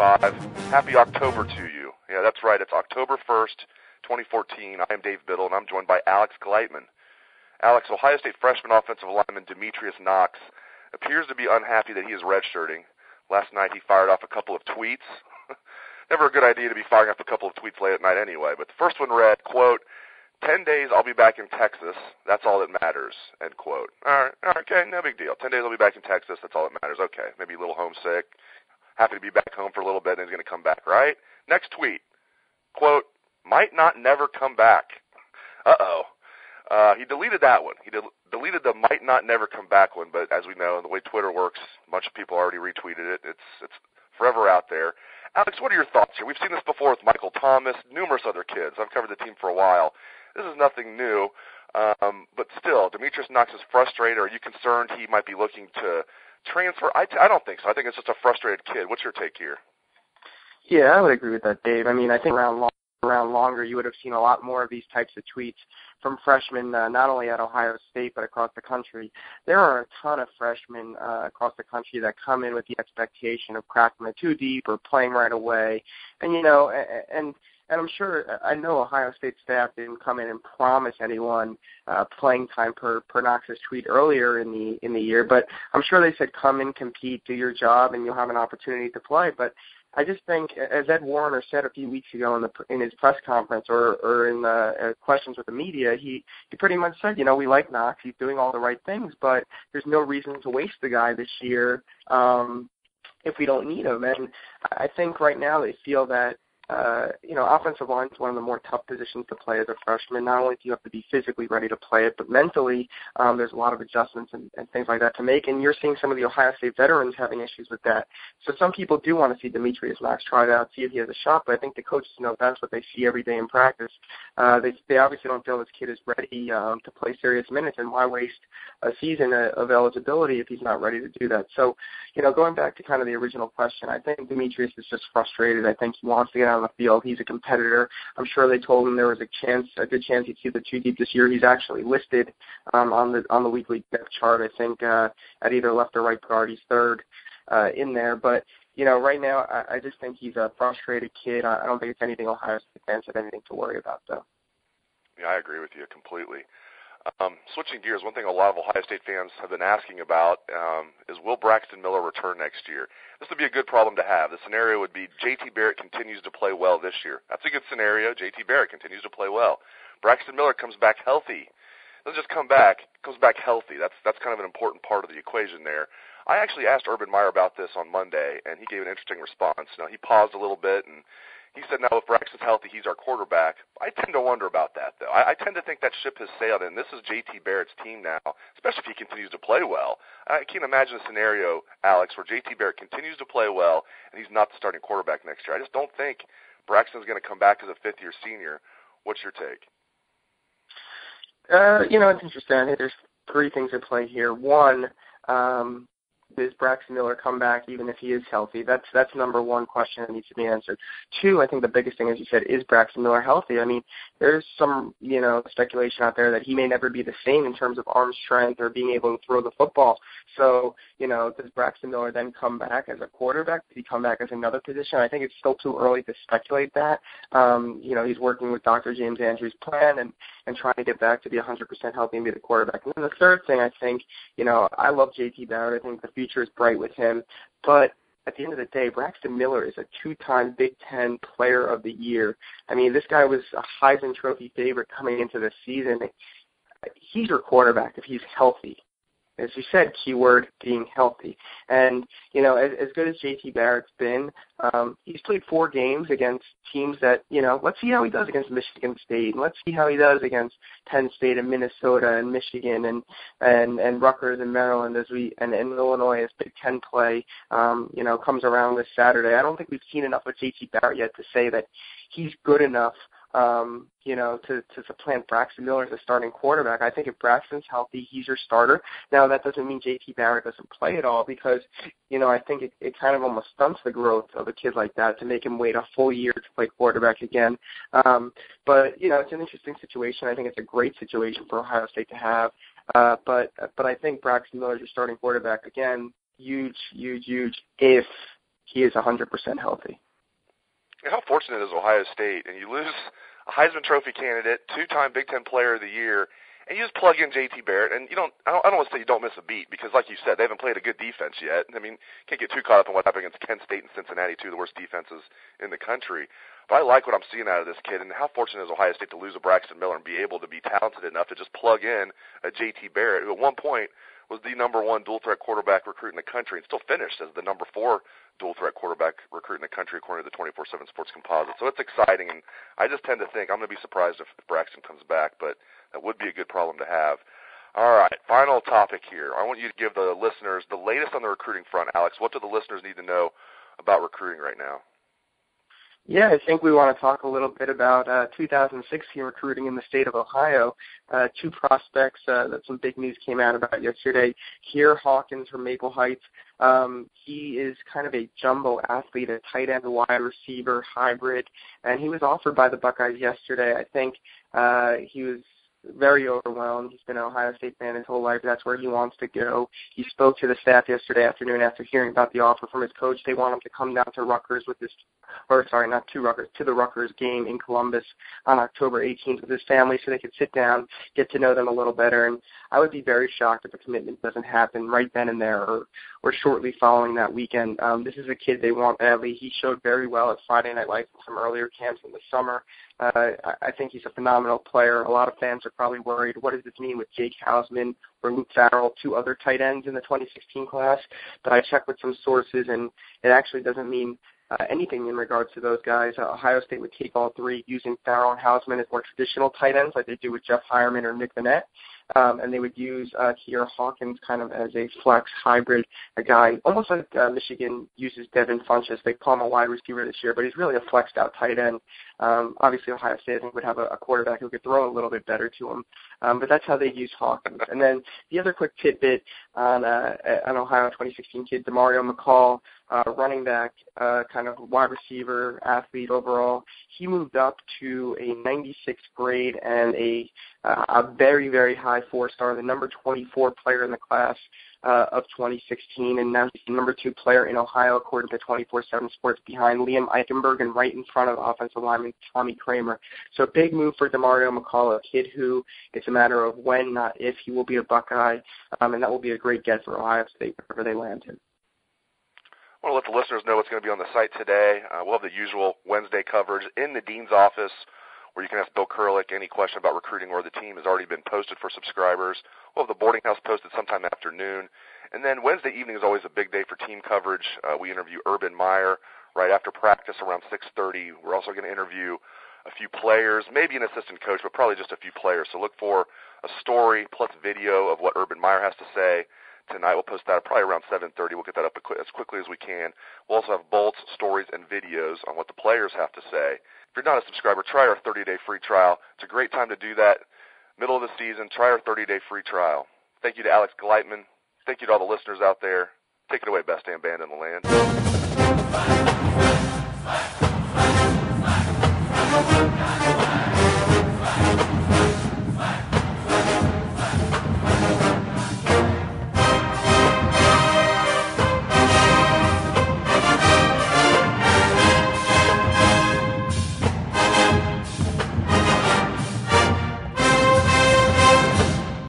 25. Happy October to you. Yeah, that's right. It's October 1st, 2014. I am Dave Biddle, and I'm joined by Alex Gleitman. Alex, Ohio State freshman offensive lineman Demetrius Knox appears to be unhappy that he is redshirting. Last night he fired off a couple of tweets. Never a good idea to be firing off a couple of tweets late at night anyway, but the first one read, quote, 10 days I'll be back in Texas. That's all that matters, end quote. All right, okay, no big deal. 10 days I'll be back in Texas. That's all that matters. Okay, maybe a little homesick. Happy to be back home for a little bit, and he's going to come back, right? Next tweet, quote, might not never come back. Uh-oh. He deleted that one. He deleted the might not never come back one, but as we know, the way Twitter works, a bunch of people already retweeted it. It's forever out there. Alex, what are your thoughts here? We've seen this before with Michael Thomas, numerous other kids. I've covered the team for a while. This is nothing new, but still, Demetrius Knox is frustrated. Are you concerned he might be looking to transfer? I don't think so. I think it's just a frustrated kid. What's your take here? Yeah, I would agree with that, Dave. I mean, I think around longer, you would have seen a lot more of these types of tweets from freshmen, not only at Ohio State, but across the country. There are a ton of freshmen across the country that come in with the expectation of cracking the two deep or playing right away. And, you know, and I'm sure, I know Ohio State staff didn't come in and promise anyone playing time per Knox's tweet earlier in the year, but I'm sure they said come in, compete, do your job, and you'll have an opportunity to play. But I just think, as Ed Warner said a few weeks ago in his press conference or in questions with the media, he pretty much said, you know, we like Knox, he's doing all the right things, but there's no reason to waste the guy this year if we don't need him. And I think right now they feel that, you know, offensive line is one of the more tough positions to play as a freshman. Not only do you have to be physically ready to play it, but mentally there's a lot of adjustments and things like that to make. And you're seeing some of the Ohio State veterans having issues with that. So some people do want to see Demetrius Knox try it out, see if he has a shot, but I think the coaches know that's what they see every day in practice. They obviously don't feel this kid is ready to play serious minutes, and why waste a season of eligibility if he's not ready to do that? So, you know, going back to kind of the original question, I think Demetrius is just frustrated. I think he wants to get on the field. He's a competitor. I'm sure they told him there was a good chance he'd see the two deep this year. He's actually listed on the weekly depth chart, I think, at either left or right guard. He's third in there. But, you know, right now I just think he's a frustrated kid. I don't think it's anything Ohio State fans have anything to worry about, though. Yeah, I agree with you completely. Switching gears, one thing a lot of Ohio State fans have been asking about is will Braxton Miller return next year? This would be a good problem to have. The scenario would be J.T. Barrett continues to play well this year. That's a good scenario. J.T. Barrett continues to play well. Braxton Miller comes back healthy. Doesn't just come back, comes back healthy. That's kind of an important part of the equation there. I actually asked Urban Meyer about this on Monday, and he gave an interesting response. Now, he paused a little bit, and he said, now, if Braxton's healthy, he's our quarterback. I tend to wonder about that, though. I tend to think that ship has sailed, and this is J.T. Barrett's team now, especially if he continues to play well. I can't imagine a scenario, Alex, where J.T. Barrett continues to play well, and he's not the starting quarterback next year. I just don't think Braxton's going to come back as a fifth-year senior. What's your take? You know, it's interesting. I think there's three things at play here. One, does Braxton Miller come back even if he is healthy? That's number one question that needs to be answered. Two, I think the biggest thing, as you said, is Braxton Miller healthy? I mean, there's some, you know, speculation out there that he may never be the same in terms of arm strength or being able to throw the football. So, you know, does Braxton Miller then come back as a quarterback? Does he come back as another position? I think it's still too early to speculate that. You know, he's working with Dr. James Andrews' plan and trying to get back to be 100% healthy and be the quarterback. And then the third thing, I think, you know, I love J.T. Barrett. I think the future is bright with him. But at the end of the day, Braxton Miller is a two-time Big Ten Player of the Year. I mean, this guy was a Heisman Trophy favorite coming into this season. He's your quarterback if he's healthy. As you said, keyword being healthy. And, you know, as good as J.T. Barrett's been, he's played 4 games against teams that, you know, let's see how he does against Michigan State, and let's see how he does against Penn State and Minnesota and Michigan and Rutgers and Maryland and Illinois as Big Ten play, you know, comes around this Saturday. I don't think we've seen enough of J.T. Barrett yet to say that he's good enough you know, to supplant Braxton Miller as a starting quarterback. I think if Braxton's healthy, he's your starter. Now, that doesn't mean J.T. Barrett doesn't play at all because, you know, I think it kind of almost stunts the growth of a kid like that to make him wait a full year to play quarterback again. But, you know, it's an interesting situation. I think it's a great situation for Ohio State to have. But I think Braxton Miller is your starting quarterback. Again, huge if he is 100% healthy. And how fortunate is Ohio State? And you lose a Heisman Trophy candidate, two-time Big Ten Player of the Year, and you just plug in J.T. Barrett, and I don't want to say you don't miss a beat, because like you said, they haven't played a good defense yet. I mean, can't get too caught up in what happened against Kent State and Cincinnati, two of the worst defenses in the country. But I like what I'm seeing out of this kid, and how fortunate is Ohio State to lose a Braxton Miller and be able to be talented enough to just plug in a J.T. Barrett, who at one point was the number 1 dual-threat quarterback recruit in the country and still finished as the number 4 dual-threat quarterback recruit in the country according to the 24/7 Sports Composite. So it's exciting, and I just tend to think I'm going to be surprised if Braxton comes back, but that would be a good problem to have. All right, final topic here. I want you to give the listeners the latest on the recruiting front. Alex, what do the listeners need to know about recruiting right now? Yeah, I think we want to talk a little bit about 2016 recruiting in the state of Ohio. 2 prospects that some big news came out about yesterday. Kier Hawkins from Maple Heights. He is kind of a jumbo athlete, a tight end, wide receiver, hybrid, and he was offered by the Buckeyes yesterday. I think he was very overwhelmed. He's been an Ohio State fan his whole life. That's where he wants to go. He spoke to the staff yesterday afternoon after hearing about the offer from his coach. They want him to come down to Rutgers with this, or sorry, not to Rutgers, to the Rutgers game in Columbus on October 18th with his family so they could sit down, get to know them a little better. And I would be very shocked if a commitment doesn't happen right then and there or shortly following that weekend. This is a kid they want badly. He showed very well at Friday Night Lights and some earlier camps in the summer. I think he's a phenomenal player. A lot of fans are probably worried, what does this mean with Jake Hausman or Luke Farrell, 2 other tight ends in the 2016 class? But I checked with some sources, and it actually doesn't mean anything in regards to those guys. Ohio State would take all 3, using Farrell and Hausman as more traditional tight ends like they do with Jeff Hireman or Nick Vanette. And they would use Kier Hawkins kind of as a flex hybrid, a guy almost like Michigan uses Devin Funchess. They call him a wide receiver this year, but he's really a flexed out tight end. Obviously, Ohio State, I think, would have a quarterback who could throw a little bit better to him. But that's how they use Hawkins. And then the other quick tidbit on an Ohio 2016 kid, Demario McCall, running back, kind of wide receiver, athlete overall. He moved up to a 96th grade and a very, very high 4-star, the number 24 player in the class of 2016, and now he's the number 2 player in Ohio according to 24/7 Sports, behind Liam Eichenberg and right in front of offensive lineman Tommy Kramer. So big move for Demario McCall, a kid who it's a matter of when, not if, he will be a Buckeye, and that will be a great get for Ohio State wherever they land him. I want to let the listeners know what's going to be on the site today. We'll have the usual Wednesday coverage in the Dean's office, where you can ask Bill Kurlick any question about recruiting or the team has already been posted for subscribers. We'll have the boarding house posted sometime afternoon. And then Wednesday evening is always a big day for team coverage. We interview Urban Meyer right after practice around 6:30. We're also going to interview a few players, maybe an assistant coach, but probably just a few players. So look for a story plus video of what Urban Meyer has to say tonight. We'll post that probably around 7:30. We'll get that up as quickly as we can. We'll also have bolts, stories, and videos on what the players have to say. If you're not a subscriber, try our 30-day free trial. It's a great time to do that. Middle of the season, try our 30-day free trial. Thank you to Alex Gleitman. Thank you to all the listeners out there. Take it away, best damn band in the land.